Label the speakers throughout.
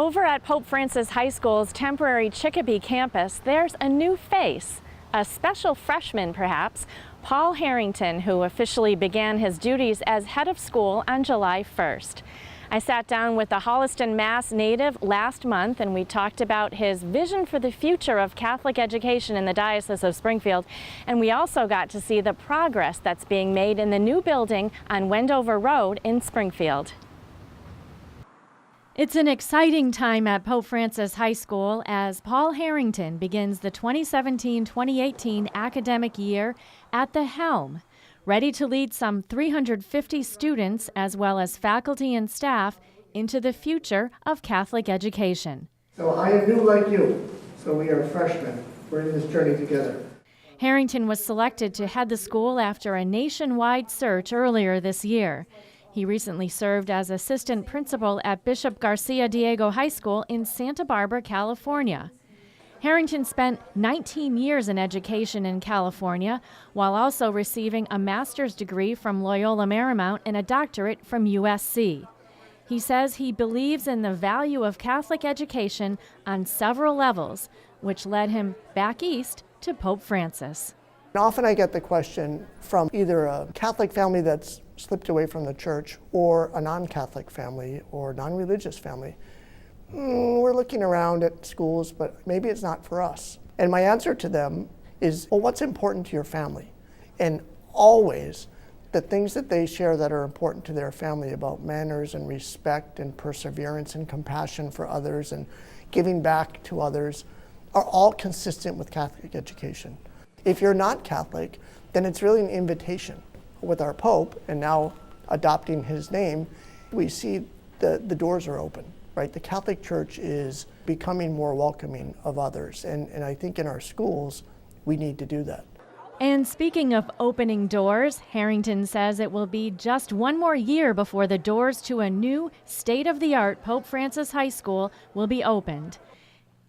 Speaker 1: Over at Pope Francis High School's temporary CHICOPEE campus, there's a new face, a special freshman perhaps, Paul Harrington, who officially began his duties as head of school on July 1st. I sat down with the Holliston, Mass. Native last month, and we talked about his vision for the future of Catholic education in the Diocese of Springfield. And we also got to see the progress that's being made in the new building on Wendover Road in Springfield. It's an exciting time at Pope Francis High School as Paul Harrington begins the 2017-2018 academic year at the Helm, ready to lead some 350 students as well as faculty and staff into the future of Catholic education.
Speaker 2: So I am new like you, so we are freshmen. We're in this journey together.
Speaker 1: Harrington was selected to head the school after a nationwide search earlier this year. He recently served as assistant principal at Bishop Garcia Diego High School in Santa Barbara, California. Harrington spent 19 years in education in California, while also receiving a master's degree from Loyola Marymount and a doctorate from USC. He says he believes in the value of Catholic education on several levels, which led him back east to Pope Francis.
Speaker 2: Often I get the question from either a Catholic family that's slipped away from the church or a non-Catholic family or non-religious family. We're looking around at schools, but maybe it's not for us. And my answer to them is, well, what's important to your family? And always the things that they share that are important to their family about manners and respect and perseverance and compassion for others and giving back to others are all consistent with Catholic education. If you're not Catholic, then it's really an invitation. With our Pope, and now adopting his name, we see the doors are open, right? The Catholic Church is becoming more welcoming of others, and I think in our schools, we need to do that.
Speaker 1: And speaking of opening doors, Harrington says it will be just one more year before the doors to a new state-of-the-art Pope Francis High School will be opened.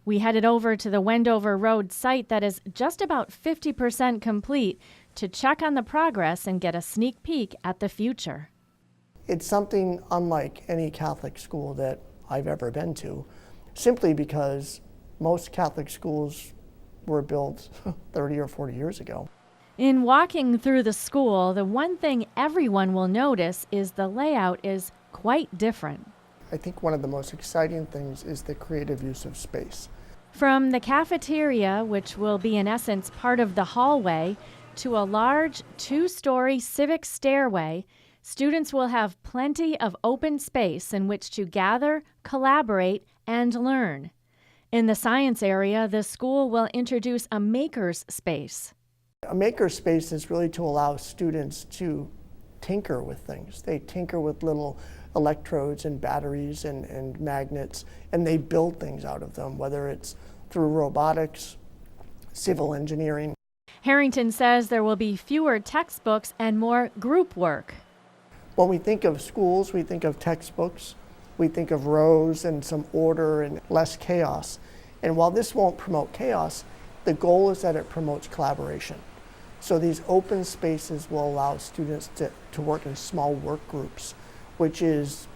Speaker 1: We headed over to the Wendover Road site that is just about 50% complete to check on the progress and get a sneak peek at the future.
Speaker 2: It's something unlike any Catholic school that I've ever been to, simply because most Catholic schools were built 30 or 40 years ago.
Speaker 1: In walking through the school, the one thing everyone will notice is the layout is quite different.
Speaker 2: I think one of the most exciting things is the creative use of space.
Speaker 1: From the cafeteria, which will be in essence part of the hallway, to a large two-story civic stairway, students will have plenty of open space in which to gather, collaborate, and learn. In the science area, the school will introduce a maker's space.
Speaker 2: A maker's space is really to allow students to tinker with things. They tinker with little electrodes and batteries and magnets, and they build things out of them, whether it's through robotics, civil engineering.
Speaker 1: Harrington says there will be fewer textbooks and more group work.
Speaker 2: When we think of schools, we think of textbooks, we think of rows and some order and less chaos. And while this won't promote chaos, the goal is that it promotes collaboration. So these open spaces will allow students to work in small work groups, which is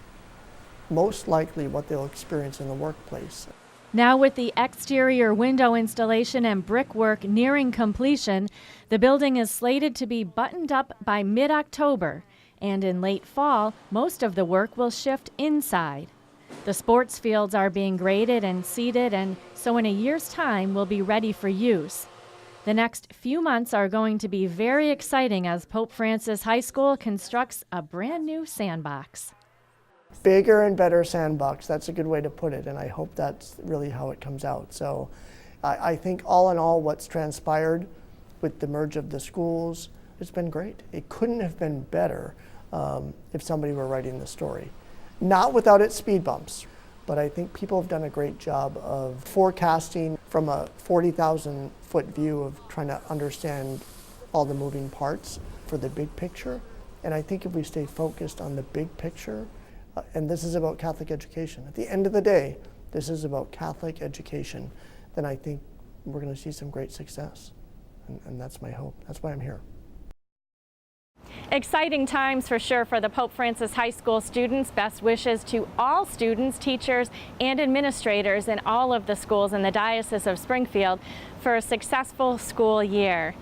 Speaker 2: most likely what they'll experience in the workplace.
Speaker 1: Now with the exterior window installation and brickwork nearing completion, the building is slated to be buttoned up by mid-October, and in late fall, most of the work will shift inside. The sports fields are being graded and seeded, and so in a year's time will be ready for use. The next few months are going to be very exciting as Pope Francis High School constructs a brand new sandbox.
Speaker 2: Bigger and better sandbox, that's a good way to put it, and I hope that's really how it comes out. So I think all in all, what's transpired with the merge of the schools, it's been great. It couldn't have been better if somebody were writing the story. Not without its speed bumps, but I think people have done a great job of forecasting from a 40,000-foot view of trying to understand all the moving parts for the big picture. And I think if we stay focused on the big picture, and this is about Catholic education. At the end of the day, this is about Catholic education. Then I think we're going to see some great success. And that's my hope. That's why I'm here.
Speaker 1: Exciting times for sure for the Pope Francis High School students. Best wishes to all students, teachers, and administrators in all of the schools in the Diocese of Springfield for a successful school year.